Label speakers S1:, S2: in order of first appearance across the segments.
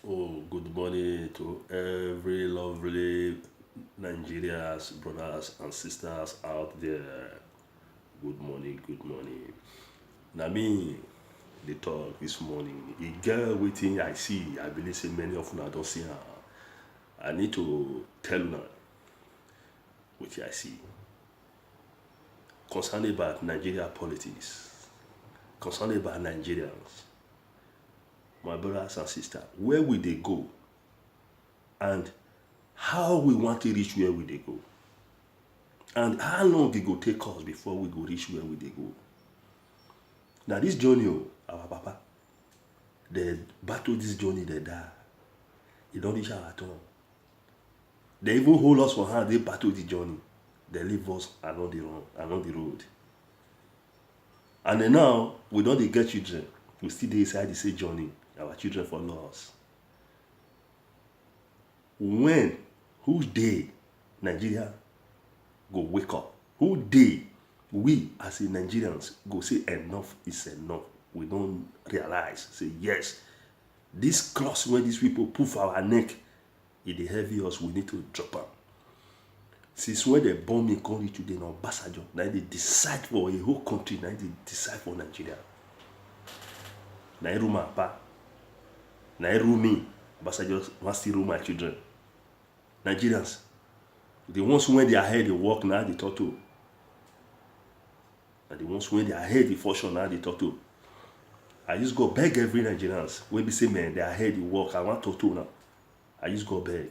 S1: Oh, good morning to every lovely Nigerians, brothers and sisters out there. Good morning, good morning. Now me, the talk this morning. A girl waiting I see, I believe say many of una don't see her. I need to tell una what I see. Concerned about Nigeria politics, concerned about Nigerians, my brothers and sisters, where will they go? And how we want to reach where we they go? And how long it go take us before we go reach where we dey go? Now this journey, our papa, they battle this journey, they die. E don reach our turn. They even hold us for hand, they battle the journey. They leave us along the road. And then now, we don't dey get children. We still dey inside the same journey. Our children follow us. When, whose day Nigeria go wake up? Who day we as a Nigerians go say enough is enough? We don't realize, say yes, this cross where these people put for our neck, it dey heavy us, we need to drop am. Since when they born me come reach today, now Obasanjo, now they decide for a whole country, now they decide for Nigeria. Now rule my papa, now rule me. Obasanjo want still rule my children. Nigerians, the ones when their head they work now they talk to. And the ones when their head they function now they talk to. I just go beg every Nigerians when we say man their head they work. I want to talk to now. I just go beg.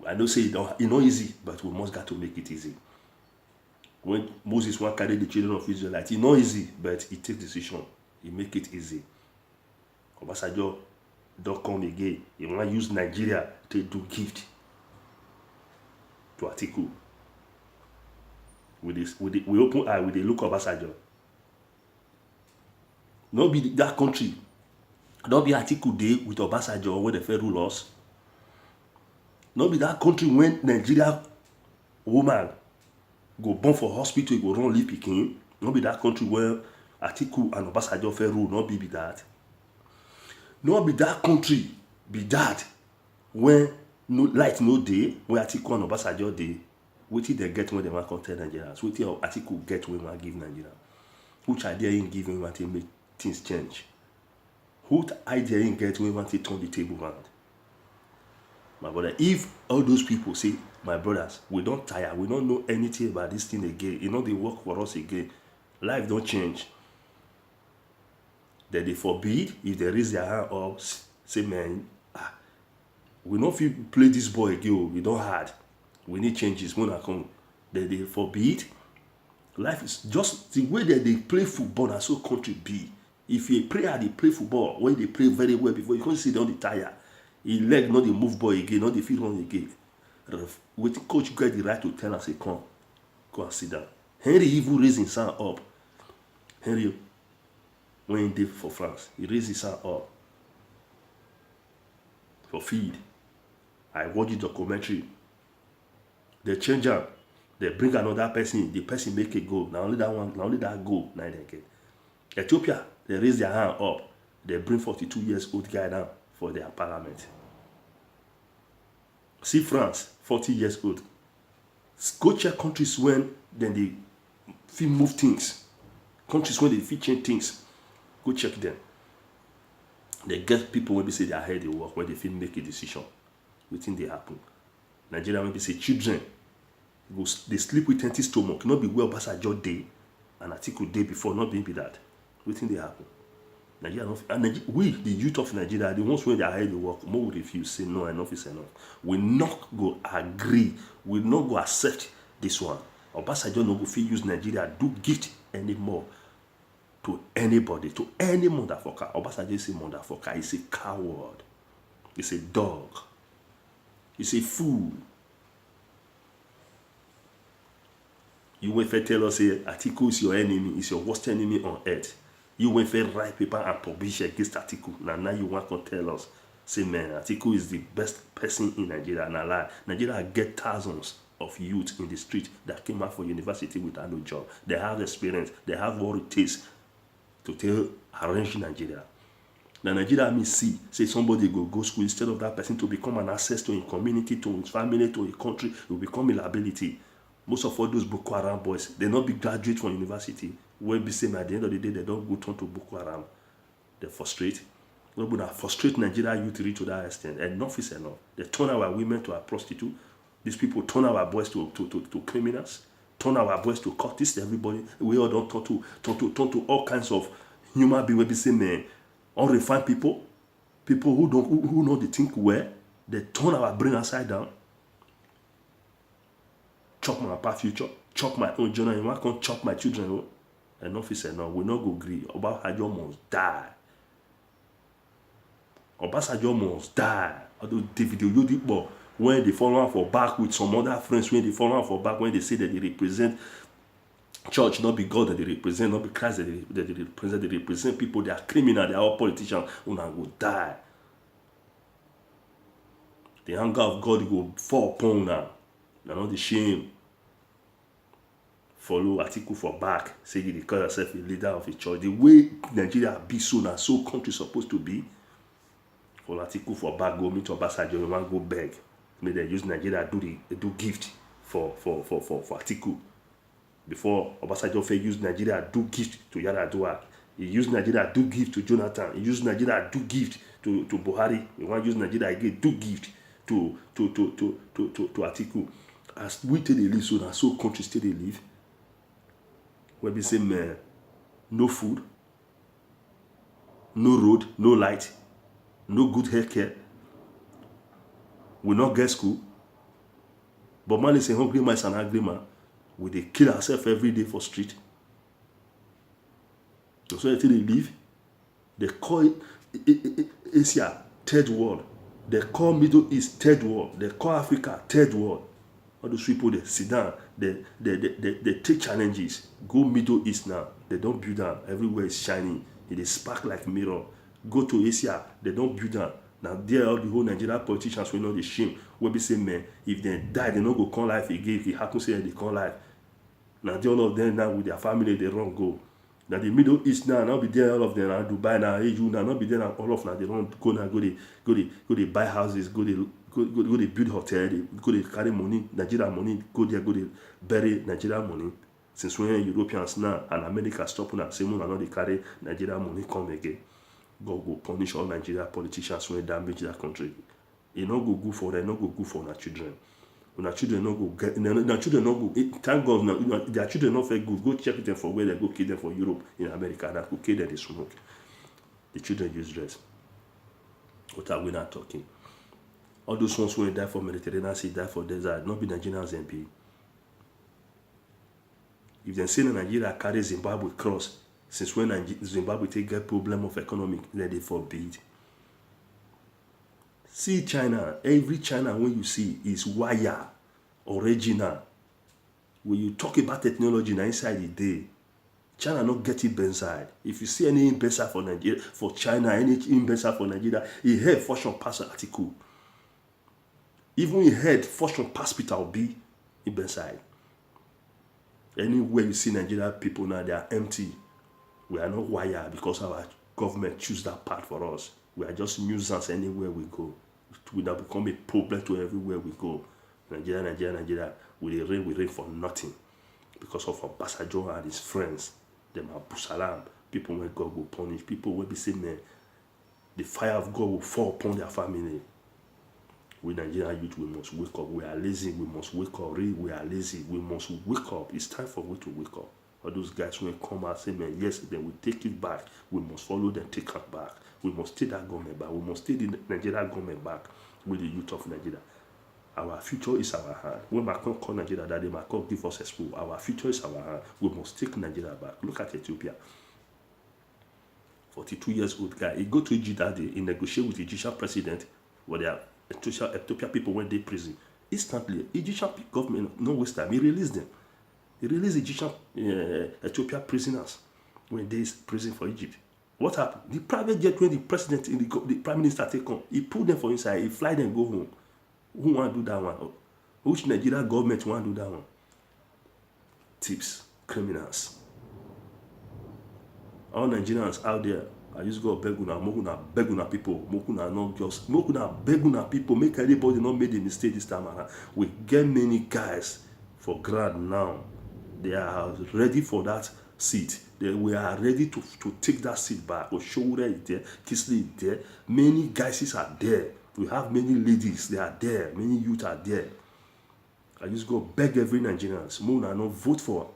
S1: I know say it's not easy, but we must got to make it easy. When Moses want carry the children of Israel, it's not easy, but he take decision. He make it easy. Obasanjo don't come again. He want to use Nigeria to do gift to Atiku. We open eye with the look of Obasanjo. Not be that country. Not be Atiku day with Obasanjo when they fair rule us. Not be that country when Nigeria woman go born for hospital, go run leave pikin. Not be that country where Atiku and Obasanjo fair rule. Not be that. Not be that country be that when no light no day when Atiku and Obasanjo dey. Wetin they get when they want to tell Nigerians? Wetin Atiku get when they give Nigeria? Which idea he give when they want to make things change? What idea he get when they want to turn the table around? My brother, if all those people say, my brothers, we don't tire, we don't know anything about this thing again, you know they work for us again, life don't change. Then they forbid, if they raise their hand up, say man, we not feel play this boy again, we don't hard. We need changes when I come. Then they forbid. Life is just the way that they play football and so country be. If you play how they play football, when they play very well before, you can't sit down the tire. His leg not the move ball again, not the feet run again. With coach get the right to tell us, say, come and sit down. Henry even raised his hand up. Henry, when he did for France, he raised his hand up for feed. I watched the documentary. They change am. They bring another person. The person make a goal. Now only that one. Now only that goal. Now they get. Ethiopia. They raise their hand up. They bring 42 years old guy down for their parliament. See France, 40 years old. Go check countries when then they fit move things. Countries when they fit change things. Go check them. They get people when they say their head they work, when they fit make a decision. Wetin dey happen? Nigeria when they say children go they sleep with empty stomach, not be where Obasanjo dey and Atiku day before, not be that. Wetin dey happen? Nigeria and we, the youth of Nigeria, the ones where their head they work, more will refuse, say no, enough is enough. We not go agree, we not go accept this one. Obasanjo no go fit use Nigeria do gift anymore to anybody, to any motherfucker. Obasanjo is a motherfucker, he's a coward, he's a dog, he's a fool. You went to tell us say Atiku is your enemy, is your worst enemy on earth. You went to write paper and publish against Atiku. Now you want to tell us, say man, Atiku is the best person in Nigeria. And I lie. Nigeria get thousands of youth in the street that came out for university without no job. They have experience. They have what it takes to arrange Nigeria. The Nigeria army see, say somebody go school, instead of that person to become an access to his community, to his family, to his country, it will become a liability. Most of all those Boko Haram boys, they not be graduate from university. When be same at the end of the day, they don't go turn to Boko Haram. They frustrate. They frustrate Nigeria youth reach to that extent. Enough is enough. They turn our women to a prostitute. These people turn our boys to criminals. Turn our boys to cultists. Everybody, we all don't turn to all kinds of human beings. We be saying unrefined people who know they think well. They turn our brain upside down. Chop my past future, chop my own journal. You want to chop my children? Enough is enough. We not go agree. Obasanjo must die. Obasanjo must die. Although David Oyedepo, when they follow for back with some other friends, when they follow for back, when they say that they represent church, not be God that they represent, not be Christ that they represent people, they are criminal, they are all politicians, who now go die. The anger of God will fall upon now. They're not the shame. Follow Atiku for back, say you call yourself a leader of a church. The way Nigeria be so now, so country supposed to be. Follow Atiku for back, go meet Obasanjo, you want go beg. May they use Nigeria do gift for Atiku. Before Obasanjo fair use Nigeria do gift to Yar'Adua. He used Nigeria do gift to Jonathan. He used Nigeria do gift to Buhari. He want use Nigeria again do gift to Atiku. As we take the live, so now so countries take the live. Where we say man, no food, no road, no light, no good healthcare. We not get school. But man is a hungry man, is an angry man. We they kill ourselves every day for street. So until they live, they call Asia third world. They call Middle East third world. They call Africa third world. All those people they sit down, they take challenges. Go Middle East now. They don't build down. Everywhere is shining. It spark like mirror. Go to Asia, they don't build down. Now there all the whole Nigerian politicians will know the shame. Where we say man, if they die, they don't go come life again. If it happens say they come life. Now they all of them now with their family they run go. Now the Middle East now be there all of them now Dubai now, AU now, not be there now all of now they run go now go they buy houses, go they build hotel, go they carry money, Nigeria money, go they bury Nigeria money. Since when Europeans now and America stop now, say more now they carry Nigeria money come again. God go punish all Nigeria politicians when they damage their country. It not go good for them, not go good for our children. When our children not go get, their children not go. Thank God now, their children not very good. Go check them for where they go kill them for Europe, in America. That go kill them they smoke. The children use dress. What are we not talking? All those ones who die for Mediterranean Sea, die for desert, not be Nigerians MP. If they say Nigeria carry Zimbabwe cross, since when Zimbabwe take get problem of economic, then they forbid. See China, every China when you see is wire, original. When you talk about technology now inside the day, China not get it inside. If you see any investor for Nigeria, for China, any investor for Nigeria, he head fortune pass article. Even he head fortune pass Peter Obi inside. Anywhere you see Nigeria people now, they are empty. We are not wired because our government choose that part for us. We are just nuisance anywhere we go. It will now become a problem to everywhere we go. Nigeria. We reign for nothing. Because of Obasanjo and his friends. Them Abu Salam. People where God will punish. People will be saying, man, the fire of God will fall upon their family. We Nigerian youth, we must wake up. We are lazy. We must wake up. We are lazy. We must wake up. It's time for we to wake up. All those guys when come and say, man, yes, then we take it back. We must follow them, take it back. We must take that government back. We must take the Nigerian government back with the youth of Nigeria. Our future is our hand. When Macron called Nigeria that day, Macron give us a school. Our future is our hand. We must take Nigeria back. Look at Ethiopia. 42 years old guy. He go to Egypt that day. He negotiate with the Egyptian president. Where their Ethiopia people went to prison. Instantly, Egyptian government no waste time. He released them. He released Egyptian Ethiopia prisoners when they prison for Egypt. What happened? The private jet when the president, the prime minister take on, he put them for inside, he fly them go home. Who want to do that one? Which Nigeria government want to do that one? Tips, criminals. All Nigerians out there, I just go beg una people, make una not just, make una beg una people, make anybody not make the mistake this time around. We get many guys for ground now. They are ready for that seat. We are ready to take that seat back. Oshowura is there, Kisley is there. Many guys are there. We have many ladies, they are there. Many youth are there. I just go beg every Nigerians, Mona not vote for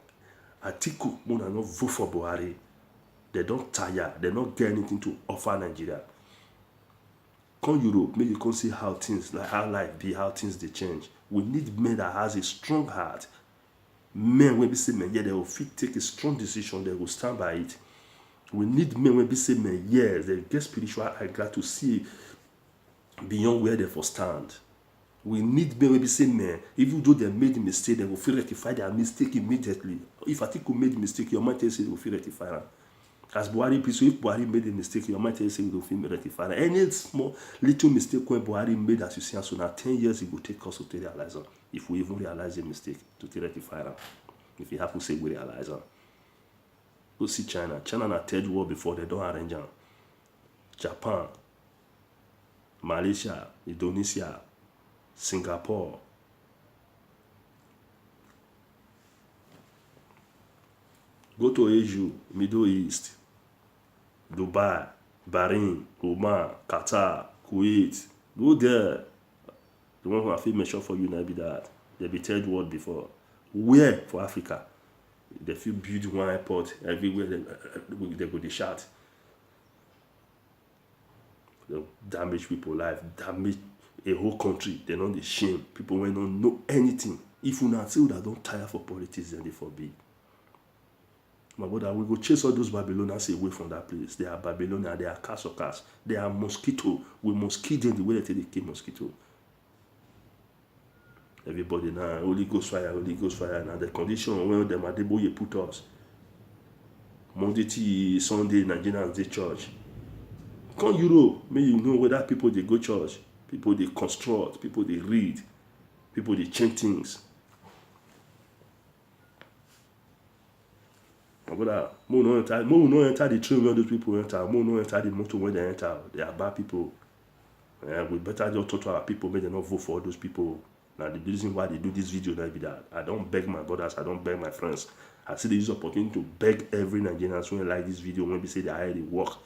S1: Atiku, Mona not vote for Buhari. They don't tire, they don't get anything to offer Nigeria. Come Europe, maybe you can see how things, like how life be, how things they change. We need men that has a strong heart. Men when we say men, yeah, they will fit take a strong decision, they will stand by it. We need men when we say men, yes, they get spiritual eye glad to see beyond where they for stand. We need men when we say men, even though they made a mistake, they will feel rectify their mistake immediately. If Atiku made a mistake, your mind tells you they will feel rectify. As Buhari, so if Buhari made a mistake, your mind tells you they will feel rectify. Any small little mistake when Buhari made, as you see, so now 10 years it will take us to realize it. If we even realize a mistake, to rectify it. If it happens, say we realize it. Go see China. China na third world before they don't arrange it. Japan, Malaysia, Indonesia, Singapore. Go to Asia, Middle East, Dubai, Bahrain, Oman, Qatar, Kuwait. Go there. The one who I feel mention for you now be that. They be third world before. Where for Africa? They feel build one airport everywhere. They go the shot. They damage people's life, damage a whole country. They don't shame. People when don't know anything. If you not say that don't tire for politics, then they forbid. My brother, we go chase all those Babylonians away from that place. They are Babylonians, they are cats. They are mosquito. We must kill them the way they kill mosquito. Everybody now, Holy Ghost fire. Now the condition when them Adeboye put us. Monday to Sunday, Nigerians they church. Come Europe, may you know whether people they go church, people they construct, people they read, people they change things. But more no enter the train where those people enter, more no enter the motor where they enter. They are bad people. We better just talk to our people, make them not vote for those people. Now the reason why they do this video now be that I don't beg my brothers, I don't beg my friends. I see they use opportunity to beg every Nigerian when like this video when we say they are the work.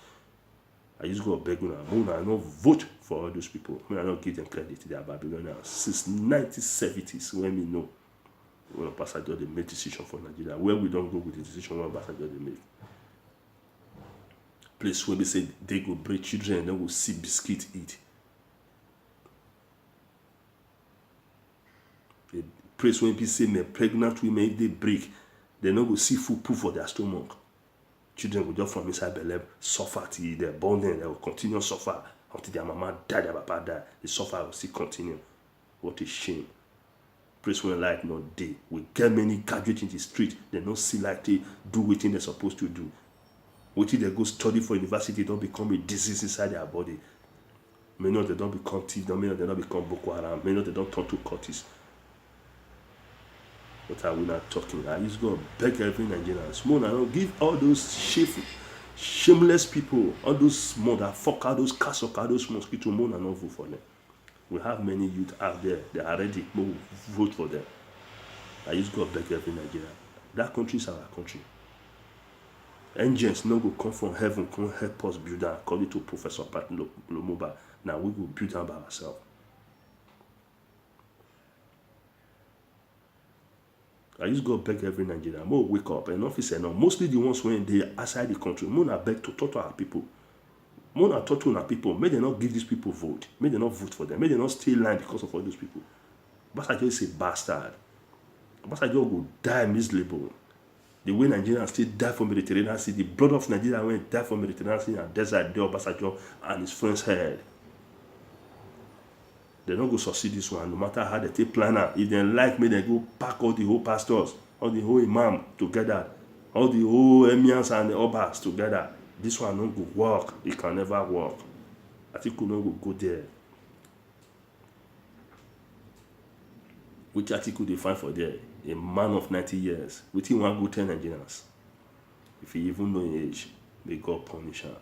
S1: I just go beg now. I not vote for all those people. I not give them credit. They are Babylonians. Since 1970s, when we know when ambassador they make decision for Nigeria, where we don't go with the decision when ambassador they make. Place where they say they go break children and then we'll see biscuit eat. A place where people say me pregnant women if they break, they not go see food put for their stomach. Children will just from inside belly suffer till they're born, then they will continue suffer until their mama die, their papa die. The suffer will still continue. What a shame. Place when light not day. We get many graduates in the street, they don't see like they do what they're supposed to do. What they go study for university don't become a disease inside their body. Many of them don't become thieves, many of them don't become Boko Haram, many of them don't turn to cultists. But I will not talking. I just go beg every Nigerian. Small, I don't give all those shameless people, all those motherfuckers, those cassockers, those mosquito, more and not vote for them. We have many youth out there, they are ready to vote for them. I just go beg every Nigerian. That country is our country. Angels no go come from heaven, come help us build that according to Professor Pat Lomoba. Now we will build them by ourselves. I just go beg every Nigerian. More wake up. Enough is enough. Mostly the ones when they outside the country. More na beg to talk to our people. More na talk to our people. May they not give these people vote. May they not vote for them. May they not stay in line because of all those people. Obasanjo is a bastard. Obasanjo will die miserable. The way Nigerians still die for Mediterranean Sea, the blood of Nigeria went die for Mediterranean Sea and desert there Obasanjo and his friends head. They don't go succeed this one, no matter how they take planner. If they like me, they go pack all the whole pastors, all the whole imam together, all the whole emirs and the obas together. This one don't go work. It can never work. I think we don't go there. Which article they find for there? A man of 90 years. With him one go 10 Nigerians. If he even know his age, may God punish her.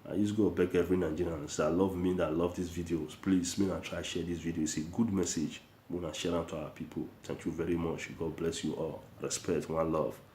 S1: I just go beg every Nigerian that love me, that love these videos. Please, me and try share this video. It's a good message. We want to share out to our people. Thank you very much. God bless you all. Respect, one love.